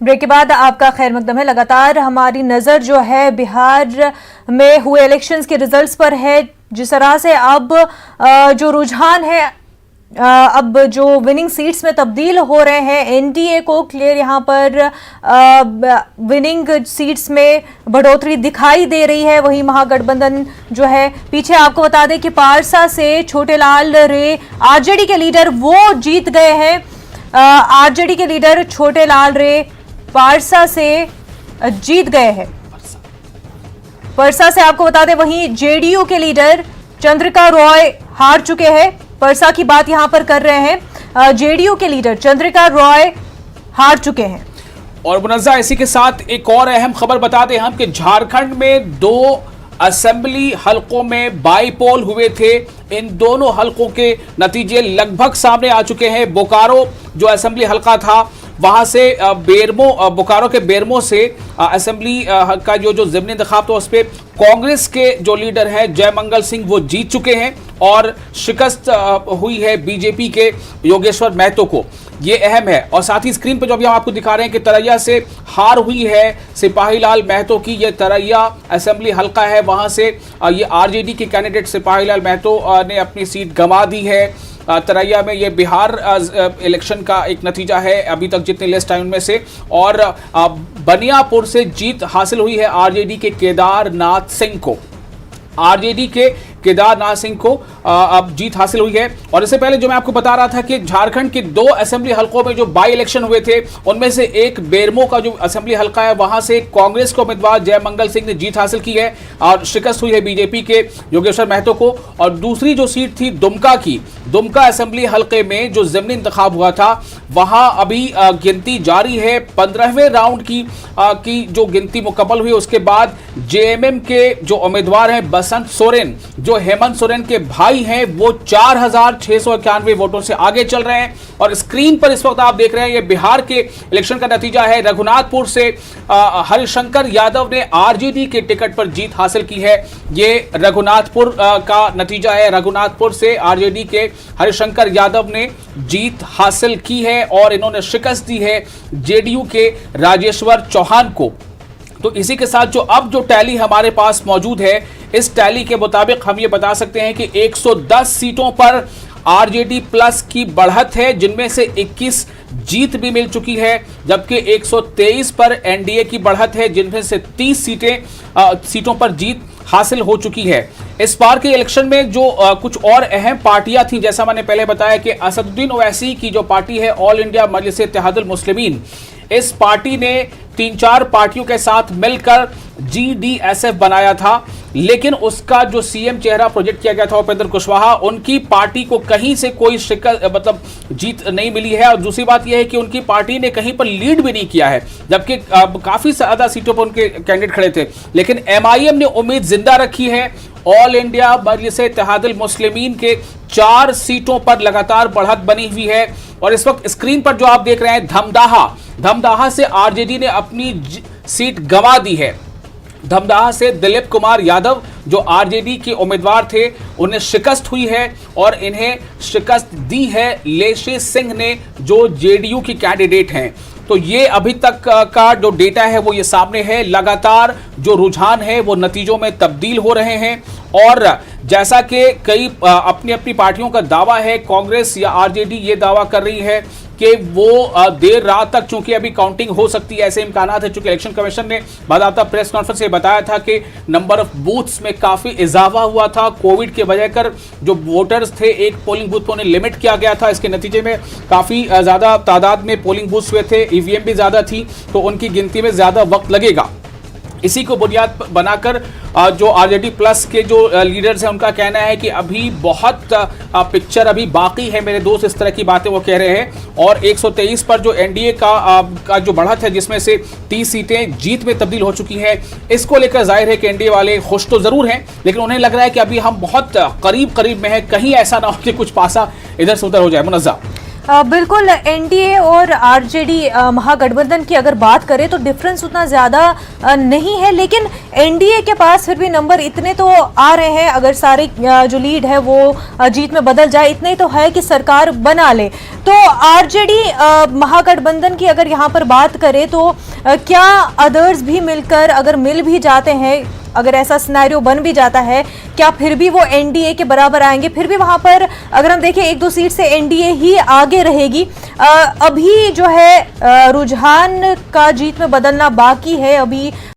Break के बाद आपका खैर मकदम है। लगातार हमारी नज़र जो है बिहार में हुए इलेक्शंस के रिजल्ट्स पर है। जिस तरह से अब जो रुझान है, अब जो विनिंग सीट्स में तब्दील हो रहे हैं, एनडीए को क्लियर यहाँ पर विनिंग सीट्स में बढ़ोतरी दिखाई दे रही है। वहीं महागठबंधन जो है पीछे, आपको बता दें कि पारसा से छोटे लाल रे आरजेडी के लीडर वो जीत गए हैं। आरजेडी के लीडर छोटे लाल रे पारसा से जीत गए हैं। परसा से आपको बता दें, वहीं जेडीयू के लीडर चंद्रिका रॉय हार चुके हैं। परसा की बात यहां पर कर रहे हैं, जेडीयू के लीडर चंद्रिका रॉय हार चुके हैं। और मुनज़्ज़ा, इसी के साथ एक और अहम खबर बता दें हम कि झारखंड में 2 असेंबली हलकों में बाईपोल हुए थे। इन दोनों हलकों के नतीजे लगभग सामने आ चुके हैं। बोकारो जो असेंबली हलका था, वहां से बोकारो के बेरमो से असेंबली का जो ज़िमनी इंतखाब था उस पर कांग्रेस के जो लीडर हैं जयमंगल सिंह वो जीत चुके हैं और शिकस्त हुई है बीजेपी के योगेश्वर महतो को। ये अहम है। और साथ ही स्क्रीन पर जो अभी हम आपको दिखा रहे हैं कि तरैया से हार हुई है सिपाहीलाल महतो की। ये तरैया असेंबली हलका है, वहां से ये आरजेडी के कैंडिडेट सिपाहीलाल महतो ने अपनी सीट गंवा दी है। तरैया में ये बिहार इलेक्शन का एक नतीजा है अभी तक जितने लिस्ट आई उनमें से। और बनियापुर से जीत हासिल हुई है आरजेडी के केदारनाथ सिंह को। आरजेडी के केदारनाथ सिंह को अब जीत हासिल हुई है। और इससे पहले जो मैं आपको बता रहा था कि झारखंड के 2 असेंबली हलकों में जो बाई इलेक्शन हुए थे, उनमें से एक बेरमो का जो असेंबली हलका है, वहां से कांग्रेस के उम्मीदवार जयमंगल सिंह ने जीत हासिल की है और शिकस्त हुई है बीजेपी के योगेश्वर महतो को। और दूसरी जो सीट थी दुमका की, दुमका असेंबली हलके में जो ज़िमनी इंतखाब हुआ था, वहां अभी गिनती जारी है। 15वें राउंड की जो गिनती मुकम्मल हुई, उसके बाद जेएमएम के जो उम्मीदवार हैं बसंत सोरेन, जो हेमंत सोरेन के भाई हैं, वो 4691 वोटों से आगे चल रहे हैं। और स्क्रीन पर इस वक्त आप देख रहे हैं ये बिहार के इलेक्शन का नतीजा है। रघुनाथपुर से हरिशंकर यादव ने आरजेडी के टिकट पर जीत हासिल की है। ये रघुनाथपुर का नतीजा है। रघुनाथपुर से आरजेडी के हरिशंकर यादव ने जीत हासिल की है और इन्होंने शिकस्त दी है जेडीयू के राजेश्वर चौहान को। तो इसी के साथ जो टैली हमारे पास मौजूद है, इस टैली के मुताबिक हम ये बता सकते हैं कि 110 सीटों पर आरजेडी प्लस की बढ़त है, जिनमें से 21 जीत भी मिल चुकी है, जबकि 123 पर एनडीए की बढ़त है, जिनमें से 30 सीटों पर जीत हासिल हो चुकी है। इस बार के इलेक्शन में जो कुछ और अहम पार्टियां थी, जैसा मैंने पहले बताया कि असदुद्दीन ओवैसी की जो पार्टी है ऑल इंडिया मजलिस इत्तेहादुल मुस्लिमीन, इस पार्टी ने 3-4 पार्टियों के साथ मिलकर जीडीएसएफ बनाया था, लेकिन उसका जो सीएम चेहरा प्रोजेक्ट किया गया था उपेंद्र कुशवाहा, उनकी पार्टी को कहीं से कोई जीत नहीं मिली है। और दूसरी बात यह है कि उनकी पार्टी ने कहीं पर लीड भी नहीं किया है, जबकि काफी ज्यादा सीटों पर उनके कैंडिडेट खड़े थे। लेकिन एमआईएम ने उम्मीद जिंदा रखी है। ऑल इंडिया मजलिस इत्तेहादुल मुस्लिमीन के 4 सीटों पर लगातार बढ़त बनी हुई है। और इस वक्त स्क्रीन पर जो आप देख रहे हैं, धमदाहा से आरजेडी ने अपनी सीट गंवा दी है। धमदाहा से दिलीप कुमार यादव जो आरजेडी के उम्मीदवार थे, उन्हें शिकस्त हुई है और इन्हें शिकस्त दी है लेशे सिंह ने, जो जेडीयू की कैंडिडेट हैं। तो ये अभी तक का जो डेटा है वो ये सामने है। लगातार जो रुझान है वो नतीजों में तब्दील हो रहे हैं। और जैसा कि कई अपनी अपनी पार्टियों का दावा है, कांग्रेस या आरजेडी ये दावा कर रही है कि वो देर रात तक चूंकि अभी काउंटिंग हो सकती है, ऐसे इम्कानात है। चूंकि इलेक्शन कमीशन ने बाकायदा प्रेस कॉन्फ्रेंस में बताया था कि नंबर ऑफ बूथ्स में काफी इजाफा हुआ था कोविड के वजह कर। जो वोटर्स थे, एक पोलिंग बूथ पर उन्हें लिमिट किया गया था। इसके नतीजे में काफी ज्यादा तादाद में पोलिंग बूथ्स हुए थे, ईवीएम भी ज्यादा थी, तो उनकी गिनती में ज्यादा वक्त लगेगा। इसी को बुनियाद बनाकर जो आरजेडी प्लस के जो लीडर्स हैं, उनका कहना है कि अभी बहुत पिक्चर अभी बाकी है। मेरे दोस्त इस तरह की बातें वो कह रहे हैं। और 123 पर जो एनडीए का जो बढ़त है, जिसमें से 30 सीटें जीत में तब्दील हो चुकी हैं, इसको लेकर जाहिर है कि एनडीए वाले खुश तो जरूर हैं, लेकिन उन्हें लग रहा है कि अभी हम बहुत करीब में हैं, कहीं ऐसा ना हो कि कुछ पासा इधर से उधर हो जाए। मुनज़्ज़ा, बिल्कुल, एनडीए और आरजेडी महागठबंधन की अगर बात करें तो डिफरेंस उतना ज़्यादा नहीं है, लेकिन एनडीए के पास फिर भी नंबर इतने तो आ रहे हैं, अगर सारे जो लीड है वो जीत में बदल जाए, इतने तो है कि सरकार बना ले। तो आरजेडी महागठबंधन की अगर यहाँ पर बात करें तो क्या अदर्स भी मिलकर अगर मिल भी जाते हैं, अगर ऐसा सिनेरियो बन भी जाता है, क्या फिर भी वो एनडीए के बराबर आएंगे? फिर भी वहां पर अगर हम देखें 1-2 सीट से एनडीए ही आगे रहेगी। अभी जो है रुझान का जीत में बदलना बाकी है। अभी